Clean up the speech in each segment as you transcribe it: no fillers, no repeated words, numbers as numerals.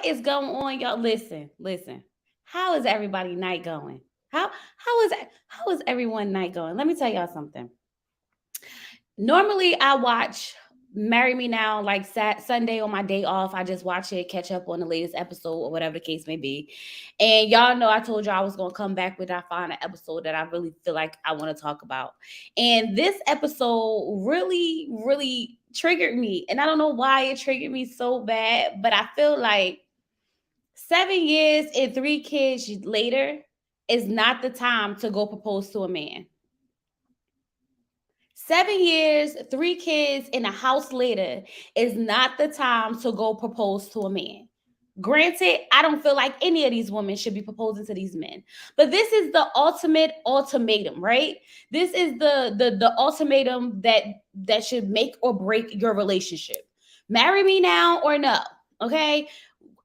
is going on, y'all? Listen. How is everybody night going? How is everyone night going? Let me tell y'all something. Normally, I watch Marry Me Now like Sunday on my day off. I just watch it, catch up on the latest episode or whatever the case may be. And y'all know I told y'all I was gonna come back when I find an episode that I really feel like I want to talk about. And this episode really triggered me. And I don't know why it triggered me so bad, but I feel like 7 years and 3 kids later is not the time to go propose to a man. 7 years, 3 kids in a house later is not the time to go propose to a man. Granted, I don't feel like any of these women should be proposing to these men, but this is the ultimate ultimatum, right? This is the ultimatum that should make or break your relationship. Marry me now or no. Okay,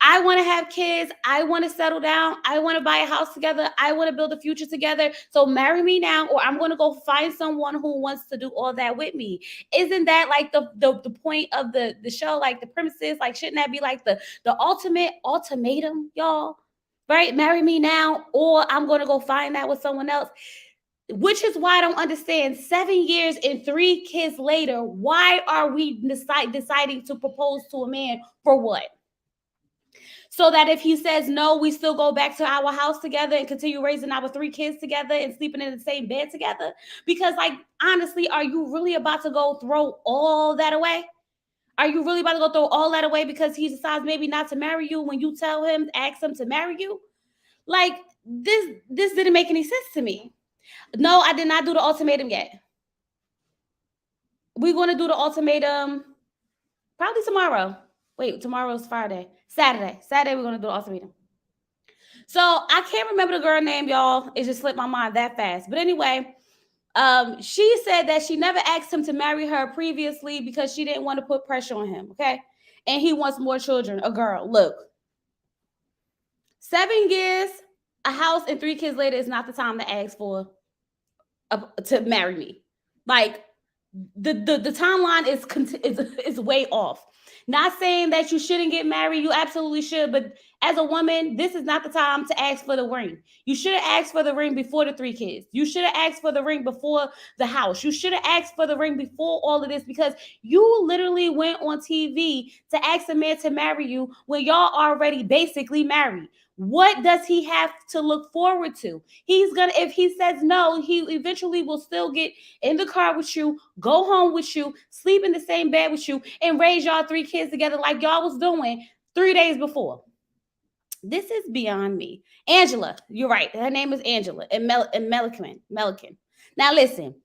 I want to have kids. I want to settle down. I want to buy a house together. I want to build a future together. So marry me now, or I'm going to go find someone who wants to do all that with me. Isn't that like the point of the show? Like the premises, like shouldn't that be like the ultimate ultimatum, y'all? Right? Marry me now, or I'm going to go find that with someone else. Which is why I don't understand. 7 years and 3 kids later, why are we deciding to propose to a man for what? So that if he says no, we still go back to our house together and continue raising our 3 kids together and sleeping in the same bed together. Because, like, honestly, are you really about to go throw all that away? Are you really about to go throw all that away because he decides maybe not to marry you when you tell him, ask him to marry you? Like, this didn't make any sense to me. No, I did not do the ultimatum yet. We're going to do the ultimatum probably tomorrow. Wait, tomorrow's Friday. Saturday, we're going to do the ultimatum. So I can't remember the girl name, y'all. It just slipped my mind that fast. But anyway, she said that she never asked him to marry her previously because she didn't want to put pressure on him. Okay. And he wants more children. A girl. Look, 7 years, a house, and 3 kids later is not the time to ask for to marry me. Like the timeline is way off. Not saying that you shouldn't get married, you absolutely should, but as a woman, this is not the time to ask for the ring. You should have asked for the ring before the 3 kids. You should have asked for the ring before the house. You should have asked for the ring before all of this because you literally went on TV to ask a man to marry you when y'all already basically married. What does he have to look forward to? He's gonna, if he says no, he eventually will still get in the car with you, go home with you, sleep in the same bed with you, and raise y'all 3 kids together like y'all was doing 3 days before. This is beyond me. Angela, you're right. Her name is Angela and Melican. Now listen,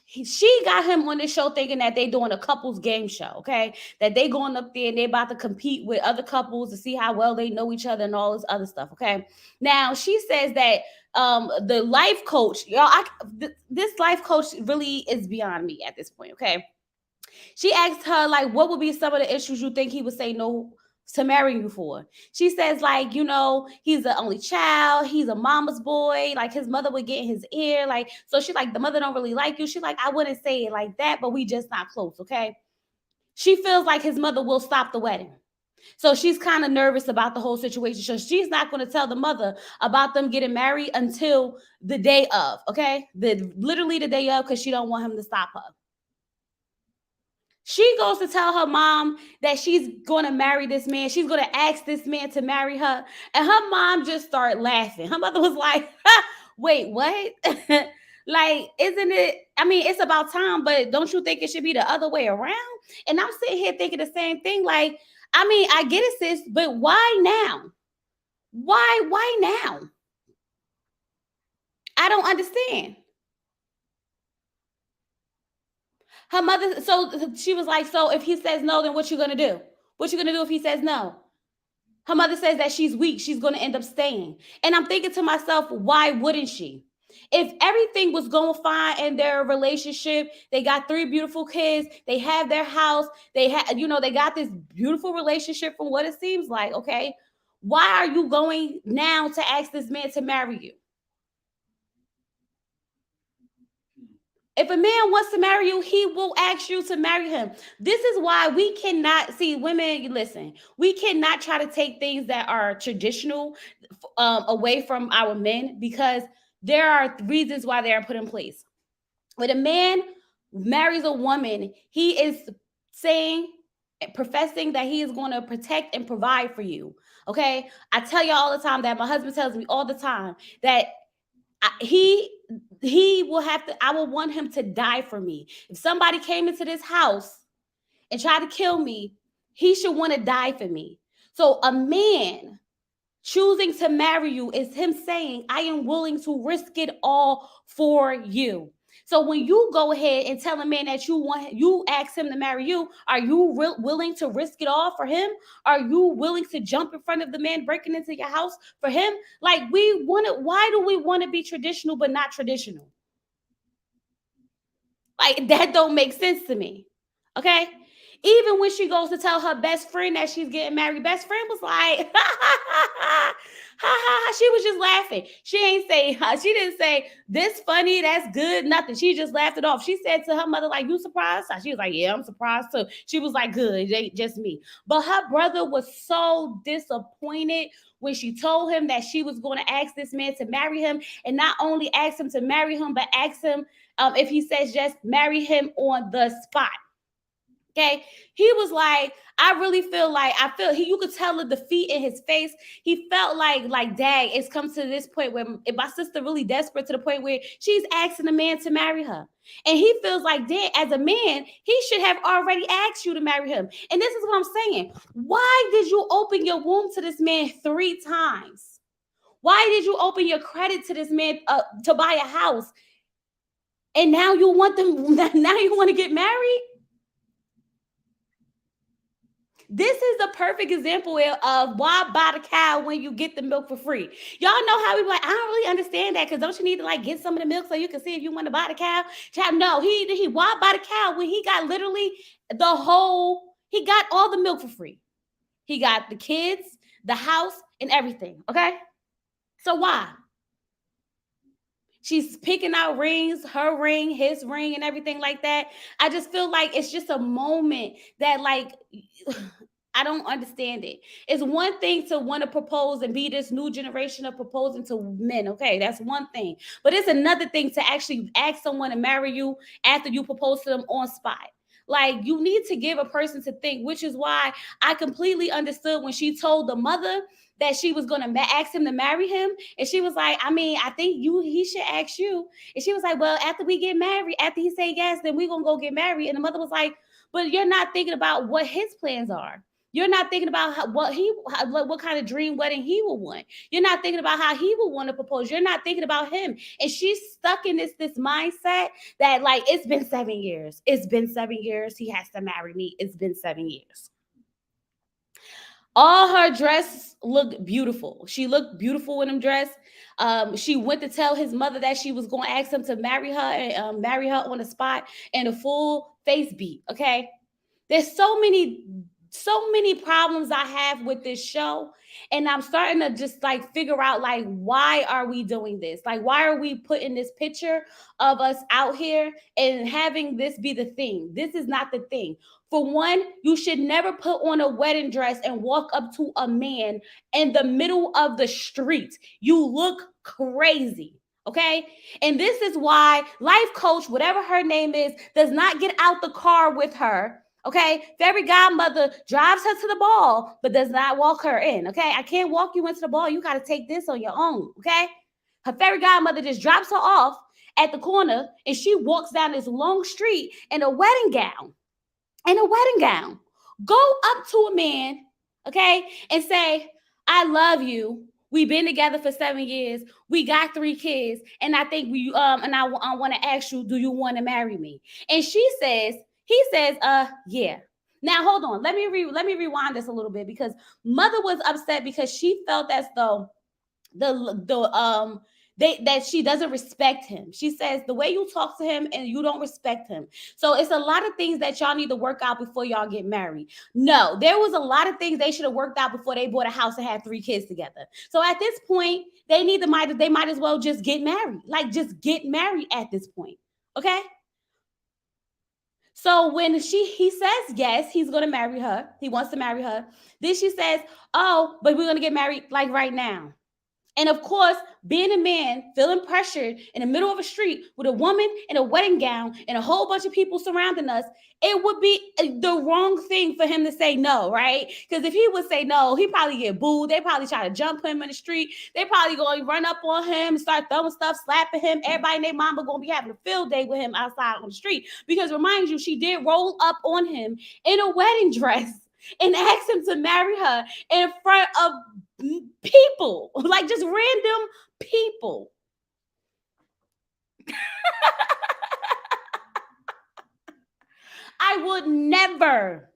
she got him on this show thinking that they doing a couples game show, okay? That they going up there and they about to compete with other couples to see how well they know each other and all this other stuff, okay? Now she says that the life coach, y'all, this life coach really is beyond me at this point, okay? She asked her like, what would be some of the issues you think he would say no to marry you for? She says like, he's the only child, he's a mama's boy, like his mother would get in his ear, like, so she like, the mother don't really like you. She like, I wouldn't say it like that, but we just not close, okay? She feels like his mother will stop the wedding. So she's kind of nervous about the whole situation. So she's not going to tell the mother about them getting married until the day of, okay? Literally the day of, because she don't want him to stop her. She goes to tell her mom that she's going to marry this man. She's going to ask this man to marry her. And her mom just started laughing. Her mother was like, wait, what? Like, isn't it? I mean, it's about time, but don't you think it should be the other way around? And I'm sitting here thinking the same thing. Like, I mean, I get it, sis, but why now? Why now? I don't understand. Her mother, so she was like, so if he says no, then what you gonna do? What you gonna do if he says no? Her mother says that she's weak. She's gonna end up staying. And I'm thinking to myself, why wouldn't she? If everything was going fine in their relationship, they got 3 beautiful kids, they have their house, they they got this beautiful relationship from what it seems like, okay? Why are you going now to ask this man to marry you? If a man wants to marry you, he will ask you to marry him. This is why we cannot see women. Listen, we cannot try to take things that are traditional away from our men because there are reasons why they are put in place. When a man marries a woman, he is saying, professing that he is going to protect and provide for you. Okay. I tell you all the time that my husband tells me all the time that he will have to, I will want him to die for me. If somebody came into this house and tried to kill me, he should want to die for me. So a man choosing to marry you is him saying, I am willing to risk it all for you. So when you go ahead and tell a man that you ask him to marry you, are you willing to risk it all for him? Are you willing to jump in front of the man breaking into your house for him? Like, we want to, why do we want to be traditional but not traditional? Like, that don't make sense to me. Okay? Even when she goes to tell her best friend that she's getting married, best friend was like, ha ha ha ha, ha ha. She was just laughing. She ain't say, she didn't say, this funny, that's good, nothing. She just laughed it off. She said to her mother, like, you surprised? She was like, yeah, I'm surprised too. She was like, good, it ain't just me. But her brother was so disappointed when she told him that she was going to ask this man to marry him, and not only ask him to marry him, but ask him if he says just marry him on the spot. Okay, he was like, I really feel like, you could tell the defeat in his face. He felt like, dang, it's come to this point where if my sister really desperate to the point where she's asking a man to marry her. And he feels like, dang, as a man, he should have already asked you to marry him. And this is what I'm saying. Why did you open your womb to this man 3 times? Why did you open your credit to this man to buy a house? And now you want them, now you want to get married? This is the perfect example of why buy the cow when you get the milk for free. Y'all know how we like, I don't really understand that, because don't you need to like get some of the milk so you can see if you want to buy the cow? Child, no, he why buy the cow when he got literally he got all the milk for free. He got the kids, the house, and everything. Okay. So why? She's picking out rings, her ring, his ring, and everything like that. I just feel like it's just a moment that, like, I don't understand it. It's one thing to want to propose and be this new generation of proposing to men. Okay, that's one thing. But it's another thing to actually ask someone to marry you after you propose to them on spot. Like, you need to give a person to think, which is why I completely understood when she told the mother that she was going to ask him to marry him. And she was like, I mean, I think he should ask you. And she was like, well, after we get married, after he say yes, then we're going to go get married. And the mother was like, but you're not thinking about what his plans are. You're not thinking about what kind of dream wedding he will want. You're not thinking about how he will want to propose. You're not thinking about him. And she's stuck in this mindset that, like, it's been 7 years. It's been 7 years. He has to marry me. It's been 7 years. All her dress looked beautiful. She looked beautiful in them dress. She went to tell his mother that she was going to ask him to marry her and marry her on the spot, and a full face beat. Okay, there's so many problems I have with this show, and I'm starting to just like figure out, like, why are we doing this? Like, why are we putting this picture of us out here and having this be the thing? This is not the thing. For one, you should never put on a wedding dress and walk up to a man in the middle of the street. You look crazy. Okay. And this is why life coach, whatever her name is, does not get out the car with her. Okay. Fairy godmother drives her to the ball, but does not walk her in. Okay. I can't walk you into the ball. You got to take this on your own. Okay. Her fairy godmother just drops her off at the corner, and she walks down this long street in a wedding gown. Go up to a man, okay, and say, I love you. We've been together for 7 years. We got 3 kids. And I think I want to ask you, do you want to marry me? And he says, yeah. Now, hold on. Let me rewind this a little bit, because mother was upset because she felt as though that she doesn't respect him. She says the way you talk to him and you don't respect him. So it's a lot of things that y'all need to work out before y'all get married. No, there was a lot of things they should have worked out before they bought a house and had 3 kids together. So at this point, they might as well just get married. Like, just get married at this point. Okay? So when he says yes, he's gonna marry her. He wants to marry her. Then she says, "Oh, but we're gonna get married like right now." And of course, being a man, feeling pressured in the middle of a street with a woman in a wedding gown and a whole bunch of people surrounding us, it would be the wrong thing for him to say no, right? Because if he would say no, he probably get booed. They probably try to jump him in the street. They probably going to run up on him, start throwing stuff, slapping him. Everybody and their mama going to be having a field day with him outside on the street. Because remind you, she did roll up on him in a wedding dress and asked him to marry her in front of people, like just random people. I would never,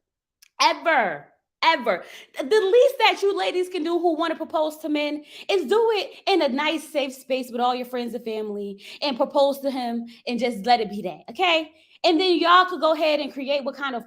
ever, ever. The least that you ladies can do who want to propose to men is do it in a nice, safe space with all your friends and family and propose to him and just let it be that, okay? And then y'all could go ahead and create what kind of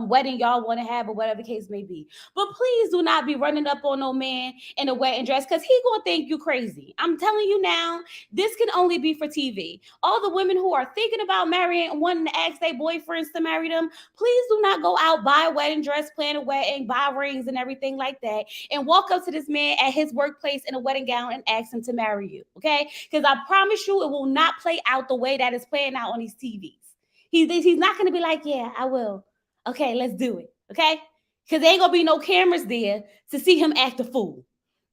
wedding y'all want to have or whatever the case may be. But please do not be running up on no man in a wedding dress because he gonna think you crazy. I'm telling you now, this can only be for TV. All the women who are thinking about marrying and wanting to ask their boyfriends to marry them, please do not go out, buy a wedding dress, plan a wedding, buy rings and everything like that, and walk up to this man at his workplace in a wedding gown and ask him to marry you, okay? Because I promise you, it will not play out the way that it's playing out on these TVs. He's not going to be like, yeah, I will. Okay, let's do it, okay? Because there ain't going to be no cameras there to see him act a fool.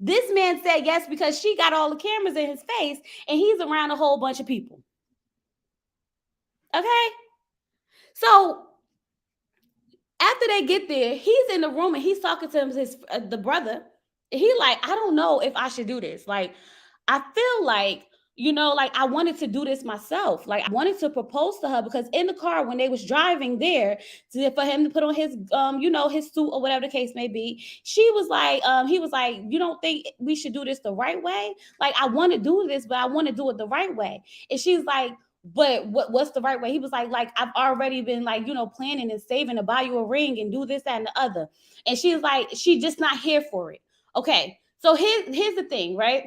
This man said yes because she got all the cameras in his face and he's around a whole bunch of people. Okay? So after they get there, he's in the room and he's talking to his the brother. He like, I don't know if I should do this. Like, I feel like, like I wanted to do this myself. Like I wanted to propose to her because in the car when they was driving there for him to put on his his suit or whatever the case may be, she was like, he was like, you don't think we should do this the right way? Like I want to do this, but I want to do it the right way. And she's like, but what's the right way? He was like I've already been like, planning and saving to buy you a ring and do this, that, and the other. And she's like, she just not here for it. Okay. So here's the thing, right?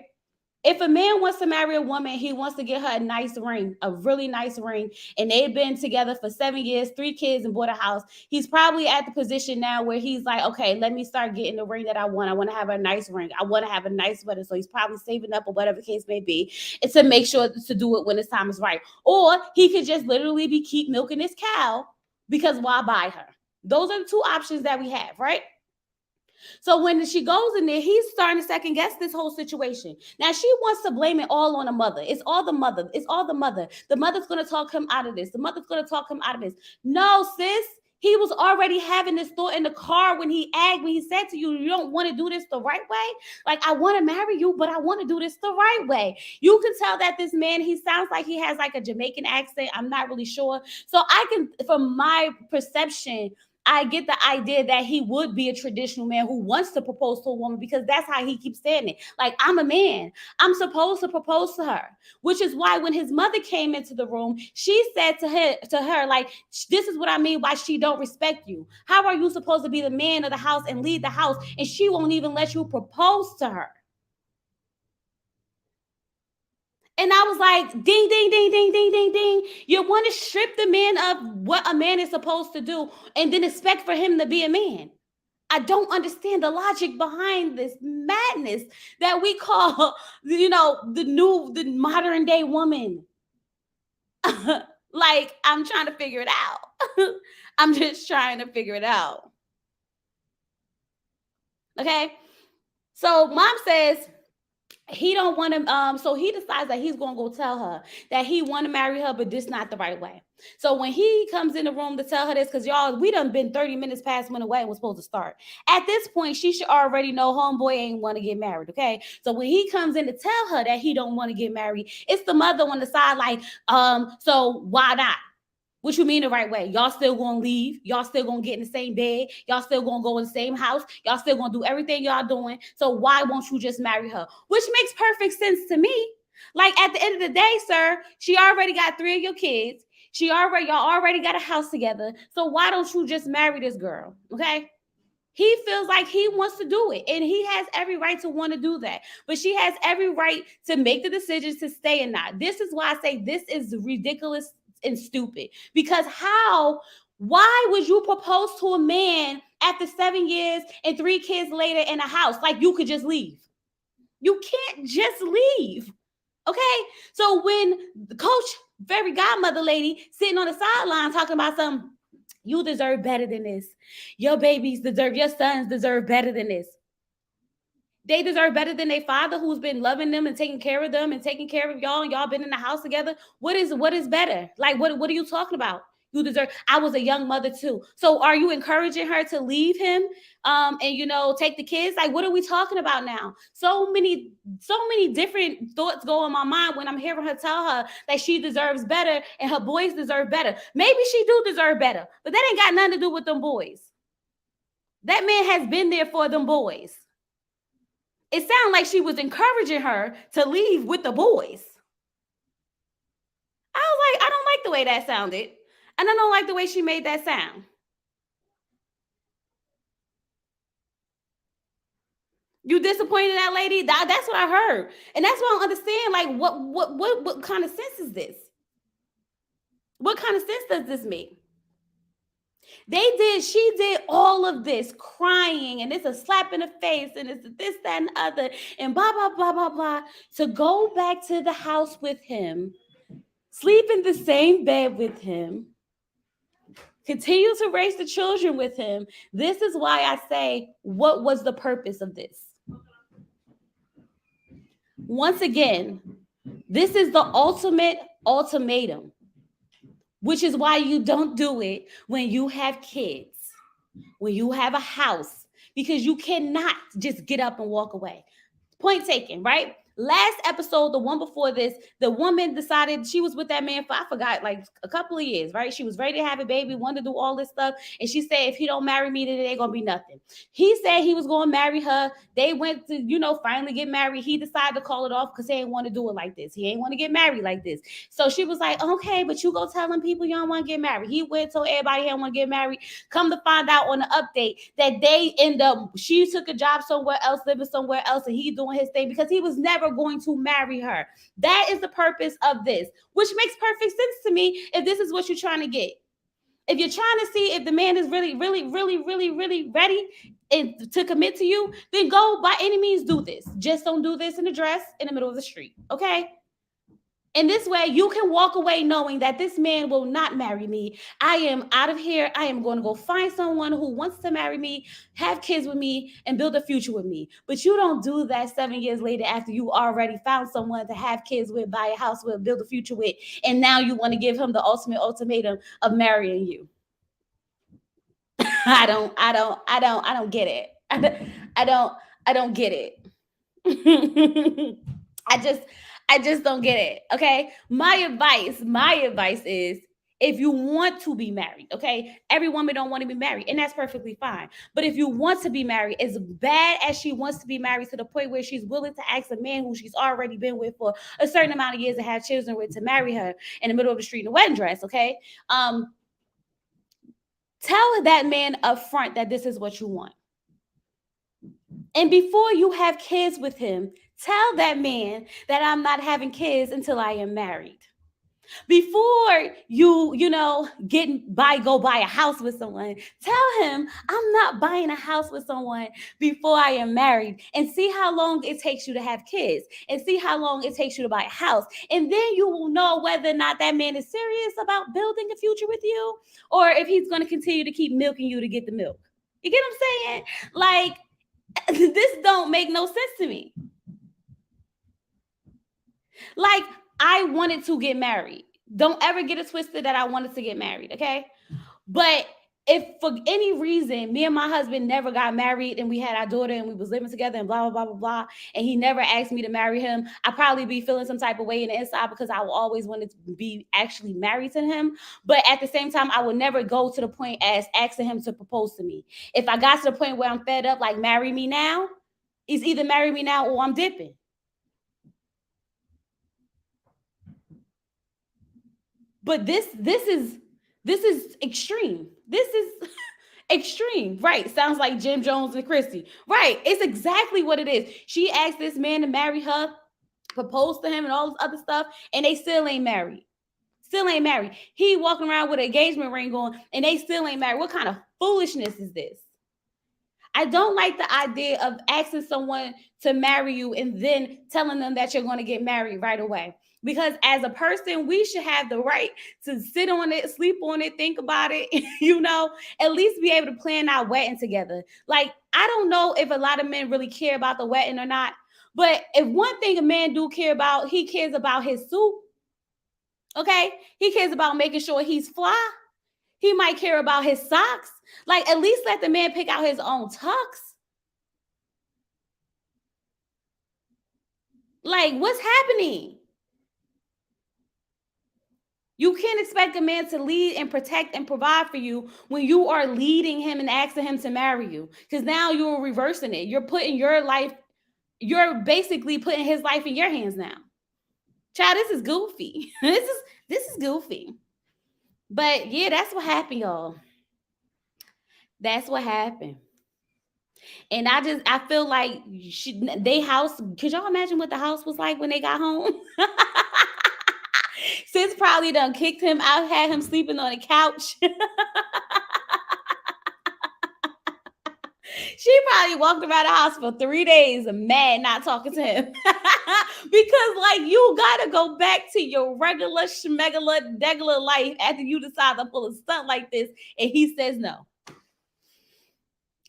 If a man wants to marry a woman, he wants to get her a nice ring, a really nice ring, and they've been together for 7 years, 3 kids, and bought a house. He's probably at the position now where he's like, okay, let me start getting the ring that I want. I want to have a nice ring. I want to have a nice wedding. So he's probably saving up or whatever the case may be, and to make sure to do it when his time is right. Or he could just literally keep milking this cow because why buy her? Those are the two options that we have, right? So when she goes in there, he's starting to second guess this whole situation. Now she wants to blame it all on the mother. It's all the mother. It's all the mother. The mother's going to talk him out of this. The mother's going to talk him out of this. No, sis. He was already having this thought in the car when he said to you, you don't want to do this the right way. Like, I want to marry you, but I want to do this the right way. You can tell that this man, he sounds like he has like a Jamaican accent. I'm not really sure. So I can, from my perception, I get the idea that he would be a traditional man who wants to propose to a woman because that's how he keeps saying it. Like, I'm a man. I'm supposed to propose to her, which is why when his mother came into the room, she said to her, like, this is what I mean by she don't respect you. How are you supposed to be the man of the house and lead the house and she won't even let you propose to her? And I was like, ding, ding, ding, ding, ding, ding, ding. You want to strip the man of what a man is supposed to do and then expect for him to be a man. I don't understand the logic behind this madness that we call, the modern day woman. Like, I'm trying to figure it out. I'm just trying to figure it out. Okay. So mom says, he don't want to so he decides that he's going to go tell her that he want to marry her, but this not the right way. So when he comes in the room to tell her this, because y'all, we done been 30 minutes past when the wedding was supposed to start. At this point, she should already know homeboy ain't want to get married. Okay. So when he comes in to tell her that he don't want to get married, it's the mother on the side like, so why not? What you mean the right way? Y'all still gonna leave? Y'all still gonna get in the same bed? Y'all still gonna go in the same house? Y'all still gonna do everything y'all doing? So why won't you just marry her? Which makes perfect sense to me. Like, at the end of the day, sir, she already got 3 of your kids. Y'all already got a house together. So why don't you just marry this girl? Okay. He feels like he wants to do it, and he has every right to want to do that. But she has every right to make the decisions to stay and not. This is why I say this is ridiculous and stupid, because how Why would you propose to a man after 7 years and 3 kids later in a house? Like, you could just leave. You can't just leave. Okay? So when the coach, fairy godmother lady, sitting on the sideline talking about something, you deserve better than this. Your sons deserve better than this. They deserve better than their father who's been loving them and taking care of them and taking care of y'all, and y'all been in the house together. What is better? Like, what are you talking about? You deserve. I was a young mother too. So are you encouraging her to leave him and take the kids? Like, what are we talking about now? So many different thoughts go in my mind when I'm hearing her tell her that she deserves better and her boys deserve better. Maybe she do deserve better, but that ain't got nothing to do with them boys. That man has been there for them boys. It sounded like she was encouraging her to leave with the boys. I was like, I don't like the way that sounded. And I don't like the way she made that sound. You disappointed that lady? That's what I heard. And that's what I don't understand. Like, what kind of sense is this? What kind of sense does this make? She did all of this crying, and it's a slap in the face, and it's this, that, and other, and blah, blah, blah, blah, blah, to go back to the house with him, sleep in the same bed with him, continue to raise the children with him. This is why I say, what was the purpose of this? Once again, this is the ultimate ultimatum, which is why you don't do it when you have kids, when you have a house, because you cannot just get up and walk away. Point taken, right? Last episode, the one before this, the woman decided she was with that man for, I forgot, like a couple of years, right? She was ready to have a baby, wanted to do all this stuff. And she said, if he don't marry me, then it ain't going to be nothing. He said he was going to marry her. They went to, finally get married. He decided to call it off because he ain't want to do it like this. He ain't want to get married like this. So she was like, okay, but you go telling people you don't want to get married. He went, told everybody he don't want to get married. Come to find out on the update that they end up, she took a job somewhere else, living somewhere else, and he doing his thing because he was never going to marry her. That is the purpose of this, which makes perfect sense to me if this is what you're trying to get. If you're trying to see if the man is really, really, really, really, really ready to commit to you, then go by any means do this. Just don't do this in a dress in the middle of the street, okay? And this way, you can walk away knowing that this man will not marry me. I am out of here. I am going to go find someone who wants to marry me, have kids with me, and build a future with me. But you don't do that 7 years later after you already found someone to have kids with, buy a house with, build a future with, and now you want to give him the ultimate ultimatum of marrying you. I don't get it. I don't get it. I just don't get it. Okay. My advice is, if you want to be married, okay, every woman don't want to be married, and that's perfectly fine. But if you want to be married, as bad as she wants to be married to the point where she's willing to ask a man who she's already been with for a certain amount of years and have children with to marry her in the middle of the street in a wedding dress, okay, tell that man up front that this is what you want. And before you have kids with him, tell that man that I'm not having kids until I am married. Before you go buy a house with someone, tell him I'm not buying a house with someone before I am married, and see how long it takes you to have kids, and see how long it takes you to buy a house. And then you will know whether or not that man is serious about building a future with you, or if he's going to continue to keep milking you to get the milk. You get what I'm saying? Like, this don't make no sense to me. Like, I wanted to get married. Don't ever get it twisted that I wanted to get married, okay? But if for any reason me and my husband never got married and we had our daughter and we was living together and blah, blah, blah, blah, blah, and he never asked me to marry him, I'd probably be feeling some type of way in the inside because I will always want to be actually married to him. But at the same time, I would never go to the point as asking him to propose to me. If I got to the point where I'm fed up, like, marry me now, it's either marry me now or I'm dipping. But this is extreme. This is extreme, right? Sounds like Jim Jones and Christy, right? It's exactly what it is. She asked this man to marry her, proposed to him, and all this other stuff, and they still ain't married. Still ain't married. He walking around with an engagement ring on and they still ain't married. What kind of foolishness is this? I don't like the idea of asking someone to marry you and then telling them that you're going to get married right away. Because as a person, we should have the right to sit on it, sleep on it, think about it, at least be able to plan our wedding together. Like, I don't know if a lot of men really care about the wedding or not, but if one thing a man do care about, he cares about his suit. Okay? He cares about making sure he's fly. He might care about his socks. Like, at least let the man pick out his own tux. Like, what's happening? You can't expect a man to lead and protect and provide for you when you are leading him and asking him to marry you. Because now you're reversing it. You're putting your life, you're basically putting his life in your hands now. Child, this is goofy. This is goofy. But yeah, that's what happened, y'all. That's what happened. And I feel like they house, could y'all imagine what the house was like when they got home? Sis probably done kicked him out, had him sleeping on the couch. She probably walked around the house for 3 days mad, not talking to him. Because, like, you gotta go back to your regular schmegula degular life after you decide to pull a stunt like this, and he says no.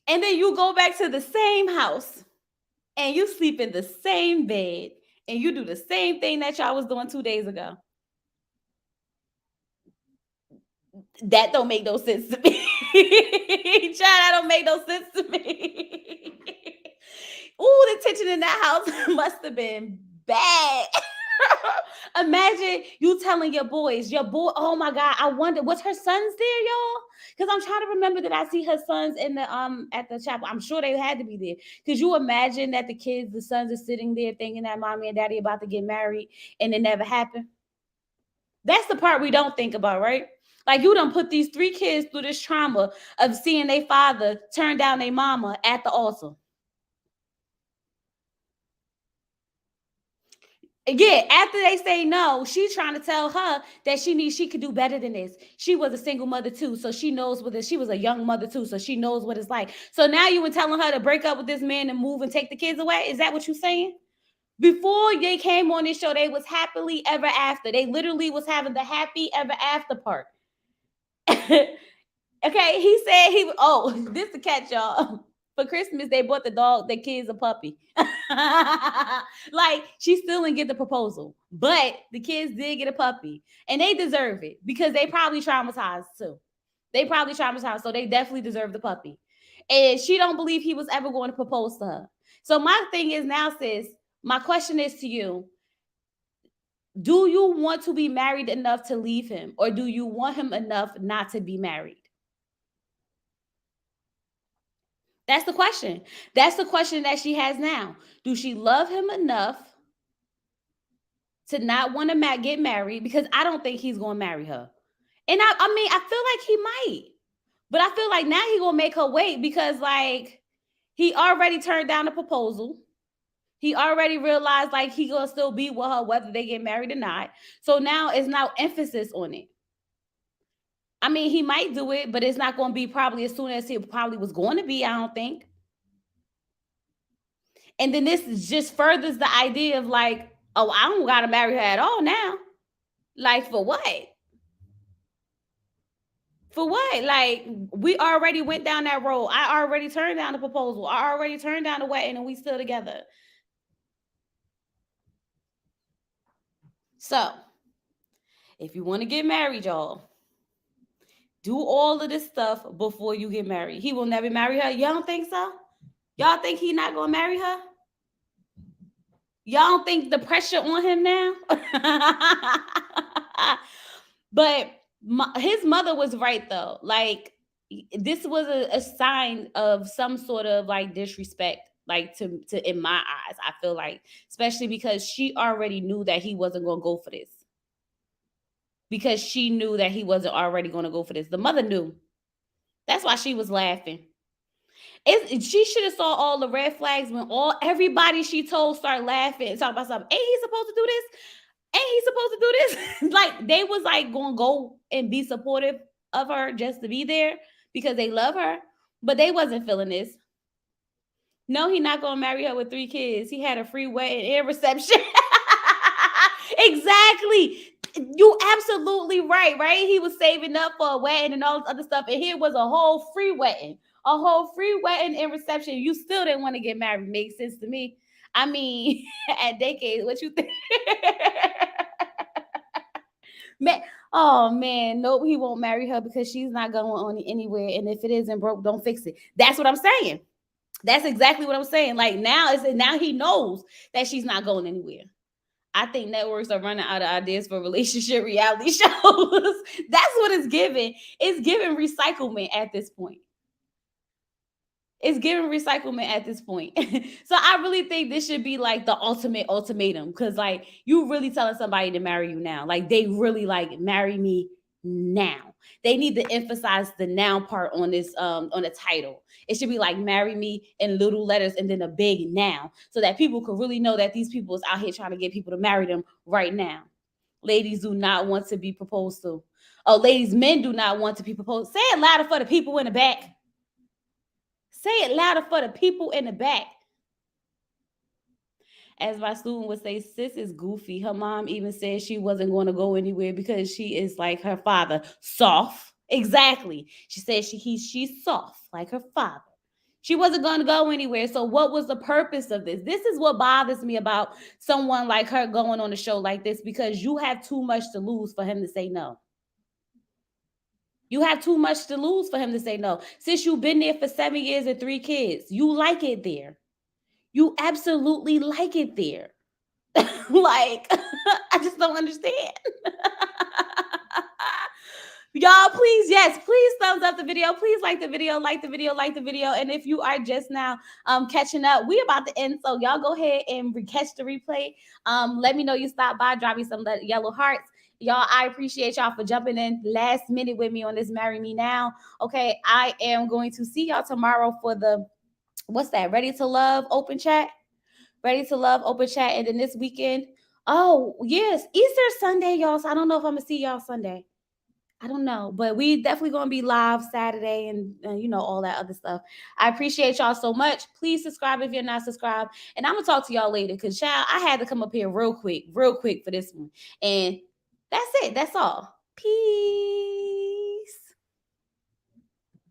And then you go back to the same house and you sleep in the same bed and you do the same thing that y'all was doing 2 days ago. That don't make no sense to me. Child, that don't make no sense to me. Ooh, the tension in that house must have been bad. Imagine you telling your boy, oh my God, I wonder, was her sons there, y'all? Because I'm trying to remember that I see her sons in the at the chapel. I'm sure they had to be there. Could you imagine that the sons are sitting there thinking that mommy and daddy about to get married and it never happened? That's the part we don't think about, right? Like, you done put these 3 kids through this trauma of seeing their father turn down their mama at the altar. Yeah, after they say no, she's trying to tell her that she could do better than this. She was a single mother too, so she knows what she was a young mother too, so she knows what it's like. So now you were telling her to break up with this man and move and take the kids away? Is that what you're saying? Before they came on this show, they was happily ever after. They literally was having the happy ever after part. Okay, he said this to catch y'all. For Christmas, they bought the kids a puppy. Like, she still didn't get the proposal, but the kids did get a puppy, and they deserve it because they probably traumatized too. They probably traumatized, so they definitely deserve the puppy. And she don't believe he was ever going to propose to her. So my thing is now, sis, my question is to you: do you want to be married enough to leave him, or do you want him enough not to be married? That's the question. That's the question that she has now. Do she love him enough to not want to get married? Because I don't think he's going to marry her. And I mean, I feel like he might. But I feel like now he's going to make her wait because, like, he already turned down the proposal. He already realized, like, he going to still be with her whether they get married or not. So now it's now emphasis on it. I mean, he might do it, but it's not going to be probably as soon as he probably was going to be, I don't think. And then this just furthers the idea of, like, oh, I don't got to marry her at all now. Like, for what? For what? Like, we already went down that road. I already turned down the proposal. I already turned down the wedding, and we still together. So, if you want to get married, y'all, do all of this stuff before you get married. He will never marry her. Y'all don't think so? Y'all think he's not going to marry her? Y'all don't think the pressure on him now? But his mother was right, though. Like, this was a sign of some sort of, like, disrespect, like, to in my eyes. I feel like, especially because she already knew that he wasn't going to go for this. Because she knew that he wasn't already going to go for this. The mother knew. That's why she was laughing. She should have saw all the red flags when everybody she told started laughing and talking about something. Ain't he supposed to do this? Ain't he supposed to do this? Like they was like gonna go and be supportive of her just to be there because they love her, but they wasn't feeling this. No, he not gonna marry her with 3 kids. He had a free wedding and reception. Exactly. You absolutely right, right? He was saving up for a wedding and all this other stuff, and here was a whole free wedding, a whole free wedding and reception. You still didn't want to get married. Makes sense to me. I mean, at decades, what you think? Man, oh man, nope, he won't marry her because she's not going on anywhere. And if it isn't broke, don't fix it. That's what I'm saying. That's exactly what I'm saying. Like now he knows that she's not going anywhere. I think networks are running out of ideas for relationship reality shows. That's what it's giving. It's giving recyclement at this point. It's giving recyclement at this point. So I really think this should be like the ultimate ultimatum because like you really telling somebody to marry you now. Like they really like marry me now. They need to emphasize the now part on this on the title. It should be like marry me in little letters and then a big now so that people could really know that these people is out here trying to get people to marry them right now. Ladies do not want to be proposed to. Oh, ladies, men do not want to be proposed. Say it louder for the people in the back. Say it louder for the people in the back. As my student would say, sis is goofy. Her mom even said she wasn't going to go anywhere because she is like her father, soft. Exactly. She said she's soft like her father. She wasn't going to go anywhere. So what was the purpose of this? This is what bothers me about someone like her going on a show like this because you have too much to lose for him to say no. You have too much to lose for him to say no. Since you've been there for 7 years and 3 kids, you like it there. You absolutely like it there. Like, I just don't understand. Y'all, please, yes, please thumbs up the video. Please like the video, like the video, like the video. And if you are just now catching up, we about to end. So y'all go ahead and catch the replay. Let me know you stopped by, drop me some yellow hearts. Y'all, I appreciate y'all for jumping in last minute with me on this Marry Me Now. Okay, I am going to see y'all tomorrow for the what's that? Ready to Love open chat. Ready to Love open chat. And then this weekend, oh yes, Easter Sunday, y'all. So I don't know if I'm gonna see y'all Sunday. I don't know, but we definitely gonna be live Saturday and you know all that other stuff. I appreciate y'all so much. Please subscribe if you're not subscribed, and I'm gonna talk to y'all later because child, I had to come up here real quick for this one, and that's it. That's all. Peace.